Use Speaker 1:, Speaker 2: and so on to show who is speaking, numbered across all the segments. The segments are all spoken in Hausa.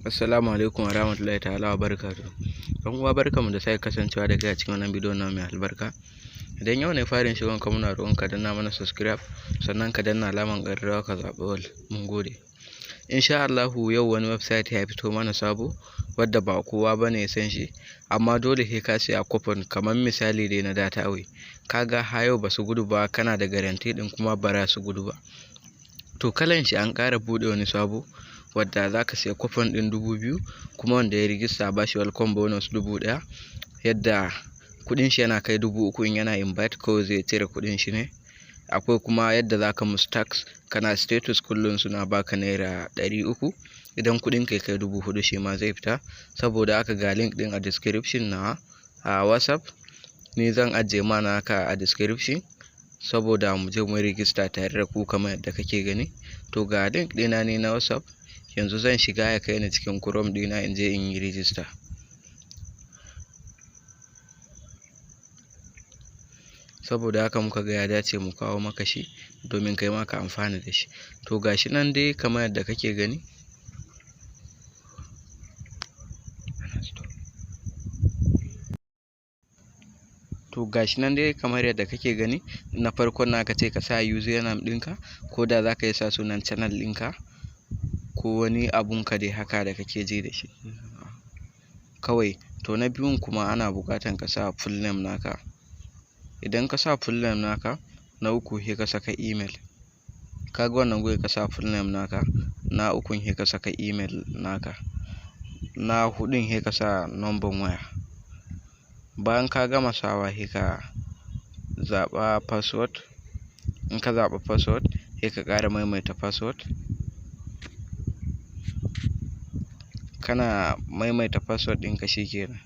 Speaker 1: Assalamu alaikum wa rahmatullahi ta'ala wa barakatuh. Ɗan uwa barkamu da sake kasancewa da kai a cikin wannan bidiyo na mai albarka. Idan yau ne farin shigon ka, muna roƙon ka danna mana subscribe, sannan ka danna alaman ƙararrawa ka zaɓi all. Mun gode. Insha Allahu yau wani website ya fito mana sabo wadda ba kowa bane ya san shi, amma dole sai ka siya coupon. Kamar misali dai na data away, kaga ha yau basu gudu ba, kana da guarantee din kuma bara su gudu ba. To kalan shi an ƙara buɗe wani sabo wadda za ka siya coupon ɗin 2000, kuma wanda ya rijista ba shi welcome bonus 1000, yadda kuɗin shi yana kai 3000 in yana invite, kawai zai cire kuɗin shi ne. Akwai kuma yadda za ka musu tax, kana status kullum suna baka naira 300, idan kuɗin kai kai 4000 shi ma zai fita. Saboda haka ga link ɗin a description na a WhatsApp, ni zan ajiye mana haka a description saboda mu je mu rijista tare da ku kamar yadda kake gani. To ga link ɗina ne na WhatsApp, yanzu zan shiga ya kai ni cikin Chrome ɗina in je in yi rijista. Saboda haka muka ga ya dace mu kawo maka shi domin kai ma ka amfana da shi. To gashi nan dai kamar yadda kake gani. Na farkon naka ce ka sa username ɗinka, ko da za ka yi sa sunan channel ɗinka ko wani abun ka dai haka da kake ji da shi kawai. To na biyun kuma ana buƙatan ka sa full name naka. Idan ka sa full name naka, na uku sai ka saka email. Kaga wannan goyi ka sa full name naka, na ukun sai ka saka email naka, na hudun sai ka sa number waya. Bayan ka gama sawa sai ka zaɓa password. In ka zaɓa password sai ka ƙara maimaita password. Kana maimaita password ɗinka shikenan.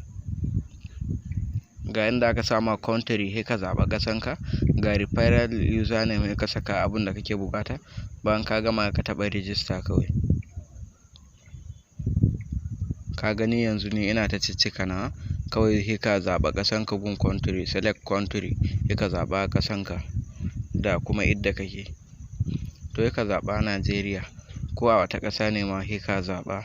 Speaker 1: Ga inda aka sama country sai ka zaɓa ƙasanka. Ga referral username sai ka saka abun da kake buƙata. Bayan ka gama ka taɓa register kawai. Ka gani yanzu ni ina ta ciccika na kawai, sai ka zaɓa ƙasanka gun country, select country, sai ka zaɓa ƙasanka da kuma inda kake. To sai ka zaɓa Najeriya, ko a wata ƙasa ne ma sai ka zaɓa.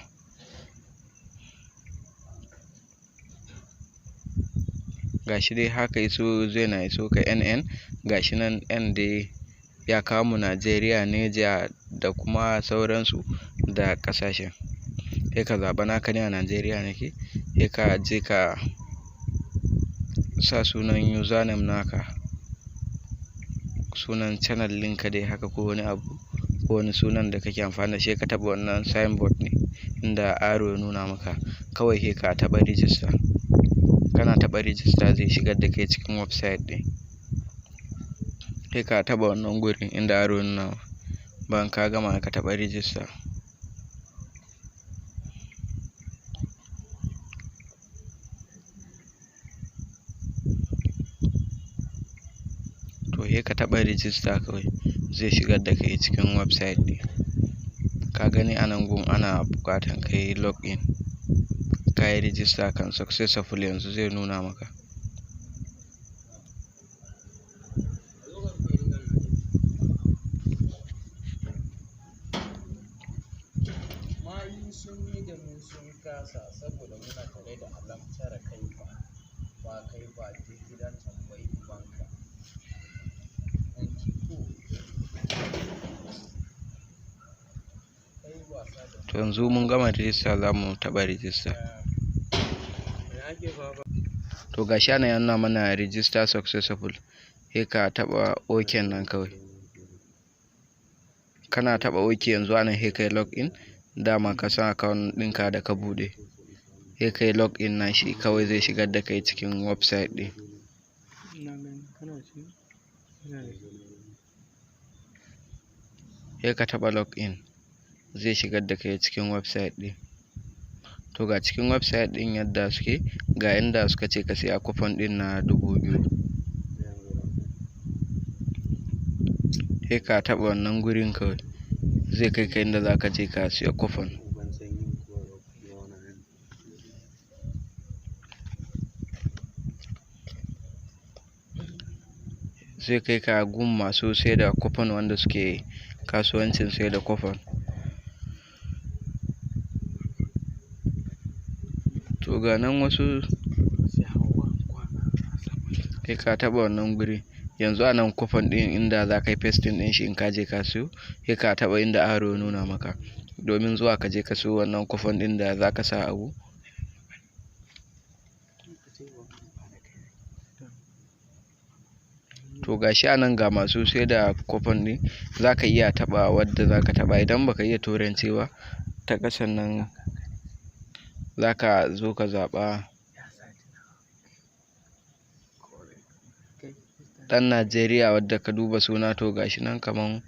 Speaker 1: Gashi dai haka iso zai na iso ka NN. Gashi nan N dai ya kawo mu Najeriya, Niger da kuma sauransu da ƙasashen. Sai ka zaɓa naka ne a Najeriya nake, sai ka je ka sa sunan username naka, sunan channel ɗinka dai haka, ko wani abu, ko wani sunan da kake amfani da shi. Ka taɓa wannan signboard ne inda arrow ya nuna maka, kawai sai ka taɓa register. Kana taɓa register zai shigar da kai cikin website ɗin. Sai ka taɓa wannan gurin inda arrow ya nuna. Bayan ka gama ka taɓa register. To sai ka taɓa register kawai, zai shigar da kai cikin website ɗin. Ka gani a nan gun ana buƙatan ka yi login. Ka yi register kan successful, yanzu zai nuna maka.
Speaker 2: Sun yi da mu sun kasa saboda muna tare da alamtar kai ba kai ba, je gidan tambayi banka.
Speaker 1: To yanzu mun gama register, za mu taɓa register. To gashi ana yana mana register successful, sai ka taɓa OK nan kawai. Kana taɓa OK yanzu anan sai kai login. Dama ka san account ɗinka da ka buɗe, sai kai login na shi, kawai zai shigar da kai cikin website ɗin. Sai ka taɓa login, zai shigar da kai cikin website ɗin. To ga cikin website ɗin yadda suke, ga inda suka ce ka siya coupon ɗin na 2000. Sai ka taɓa wannan gurin kawai, zai kai ka inda za ka je ka siya coupon. Zai kai ka gun masu sai da coupon, wanda suke kasuwancin sai da coupon. to ga nan wasu sai ka taɓa wannan guri. Yanzu a nan kofan ɗin inda za ka yi pasting ɗin shi in ka je ka siyo, sai ka taɓa inda aro ya nuna maka domin zuwa ka je ka siyo wannan kofan ɗin da za ka sa abu. To gashi a nan ga masu sai da kofan ɗin, za ka iya taɓa wadda za ka taɓa. Idan baka iya turanci ba, ta ƙasan nan za ka zo ka zaɓa ɗan Najeriya wadda ka duba suna. To gashi nan kaman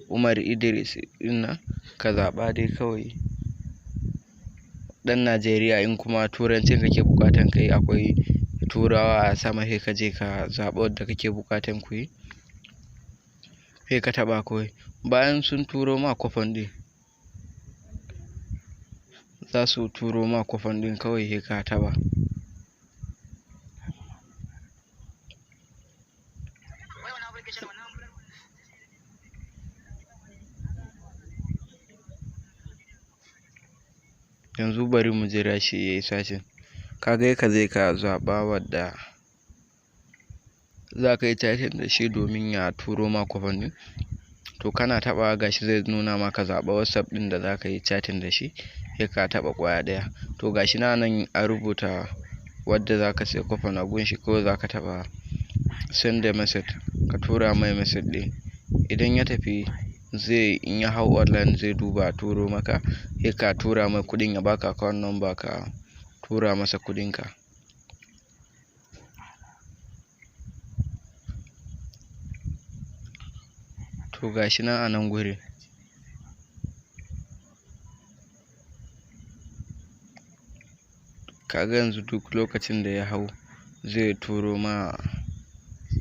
Speaker 1: Umar Idris ɗinnan ka zaɓa dai kawai ɗan Najeriya. In kuma turancin kake buƙatan ka yi, akwai turawa a sama, sai ka je ka zaɓa wadda kake buƙatan ku yi, sai ka taɓa kawai. Bayan sun turo ma kofan ɗin, za su turo ma kofan ɗin kawai sai ka taɓa. Yanzu bari mu jira shi yayi sacin. Kaga ka je ka zaɓa wadda za ka yi chatting da shi domin ya turo ma kofan ɗin. To kana taɓawa gashi zai nuna maka zaɓa WhatsApp ɗin da za ka yi chatting da shi, sai ka taɓa ƙwaya ɗaya. To gashi nan a rubuta wadda za ka siya kofan a gun shi, ko za ka taɓa send a message, ka tura mai message ɗin. Idan ya tafi, in ya hau online zai duba turo maka, sai ka tura mai kuɗin ya baka account number ka tura masa kuɗin ka. To gashi nan a nan guri. Kaga yanzu duk lokacin da ya hau zai turo ma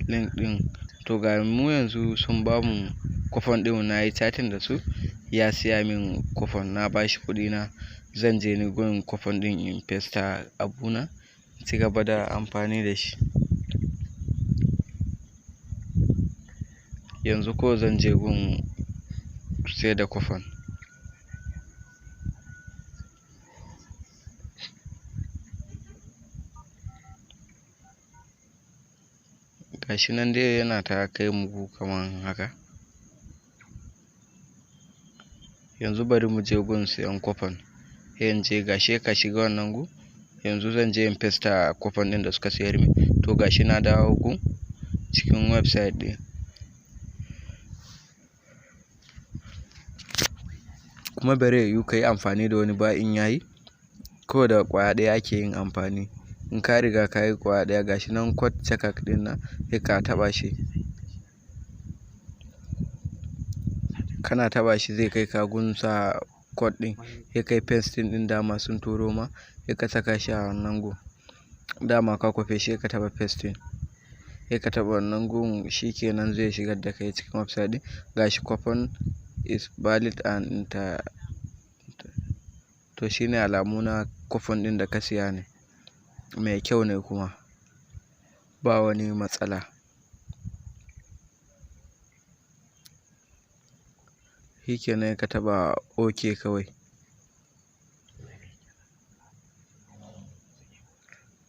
Speaker 1: link ɗin. To ga mu yanzu sun bamu kofan ɗin, na yi chatting da su, ya siya min kofan, na bashi kuɗi na. Zan je ni gun kofan ɗin in paste abuna, in ci gaba da amfani da shi. Yanzu ko zan je gun sai da kofan. Gashi nan dai yana ta kai mu kaman haka. Yanzu bari mu je gun siyan kofan. Sai in je, gashi ka shiga wannan gun. Yanzu zan je in paste kofan ɗin da suka sayar min. To gashi na dawo gun cikin website ɗin. Kuma bare yiwu ka yi amfani da wani ba in yayi, ko da ƙwaya ɗaya ake yin amfani. In ka riga ka yi ƙwaya ɗaya, gashi nan code checker ɗin nan, sai ka taɓa shi. Kana taɓa shi zai kai ka gun sa code ɗin, sai kai pasting ɗin dama sun turo ma, sai ka saka shi a wannan gun. Dama ka kwafe shi, sai ka taɓa pasting, sai ka taɓa wannan gun. Shikenan zai shigar da kai cikin website ɗin. Gashi coupon is valid and to shine alamu na kofan ɗin da ka siya ne, mai kyau ne kuma ba wani matsala. Shikenan ka taɓa OK kawai.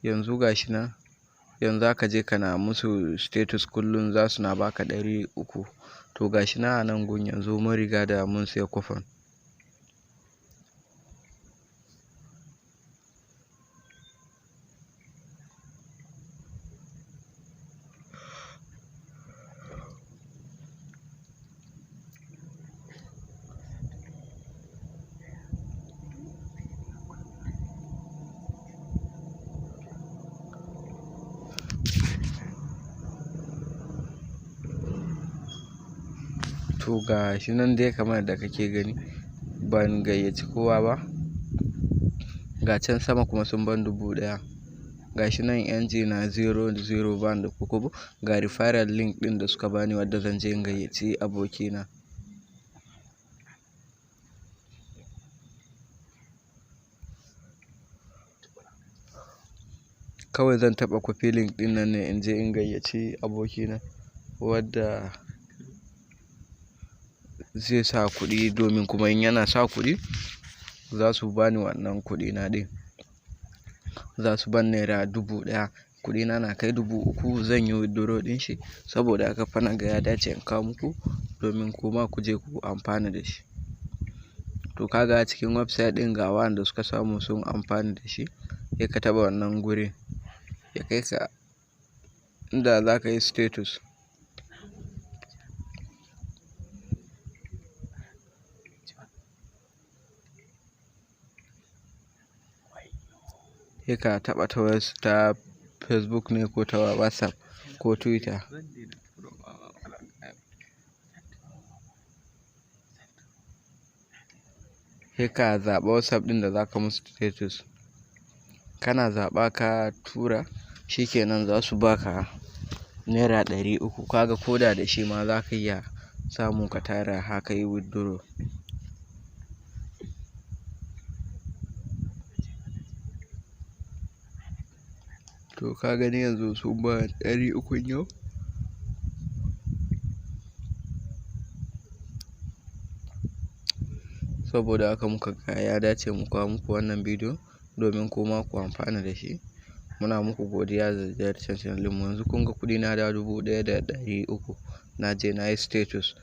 Speaker 1: Yanzu gashi nan, yanzu za ka je kana musu status, kullum za su na baka 300. To gashi nan a nan gun yanzu mun riga da mun siya kofan. To gashi nan dai kamar da kake gani, ban gayyaci kowa ba. Ga can sama kuma sun ban 1000. Gashi nan NG na 00 ban da kokobo. Ga referral link ɗin da suka bani wadda zan je in gayyaci abokina. Kawai zan taɓa copy link ɗin nan ne in je in gayyaci abokina wadda zai sa kuɗi, domin kuma in yana sa kuɗi za su bani wannan kuɗi na ɗin. za su ban naira 1000, kuɗina na kai 3000 zan yi withdraw ɗin shi. Saboda haka fa na ga ya dace in kawo muku domin kuma ku je ku amfana da shi. To kaga a cikin website ɗin ga wanda suka samu sun amfana da shi, sai ka taɓa wannan gurin ya kai ka inda za ka yi status. Sai ka taɓa ta Facebook ne ko ta WhatsApp ko Twitter. Sai ka zaɓa WhatsApp ɗin da za ka musu status. Kana zaɓa ka tura, shikenan za su baka naira 300. Kaga koda da shi ma za ka iya samu ka tara haka yi withdraw. To ka gani yanzu sun ba 300 yau. Saboda haka muka ga ya dace mu kawo muku wannan bidiyo domin kuma ku amfana da shi. Muna muku godiya da ziyartar channel mu. Yanzu kun ga kuɗi na da 1300. Na je na yi status.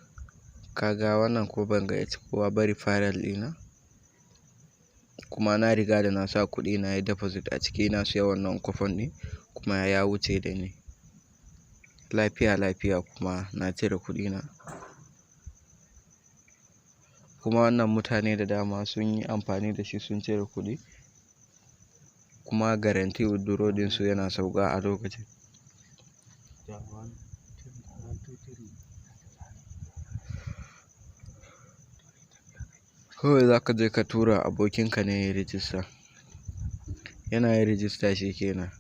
Speaker 1: Kaga wannan ko ban gayyaci kowa ba referral ɗina. Kuma na riga da na sa kuɗi na yi deposit a ciki, na siya wannan coupon ɗin kuma ya wuce da ni lafiya kuma na cire kuɗi na. Kuma wannan mutane da dama sun yi amfani da shi sun cire kuɗi, kuma guarantee withdraw din su yana sauka a lokacin. Kawai za ka je ka tura abokinka ne ya rijista, yana yin rijista shi kenan.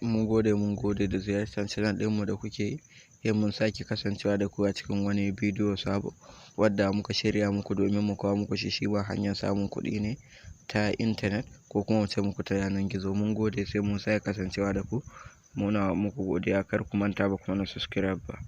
Speaker 1: Mun gode da ziyartar channel ɗinmu da kuke yi. Sai mun sake kasancewa da ku a cikin wani bidiyo sabo wadda muka shirya muku domin mu kawo muku shi ba hanyar samun kuɗi ne ta intanet ko kuma muce muku ta yanar gizo. Mun gode, sai mun sake kasancewa da ku. Muna muku godiya, kar ku manta ba ku mana subscribe ba.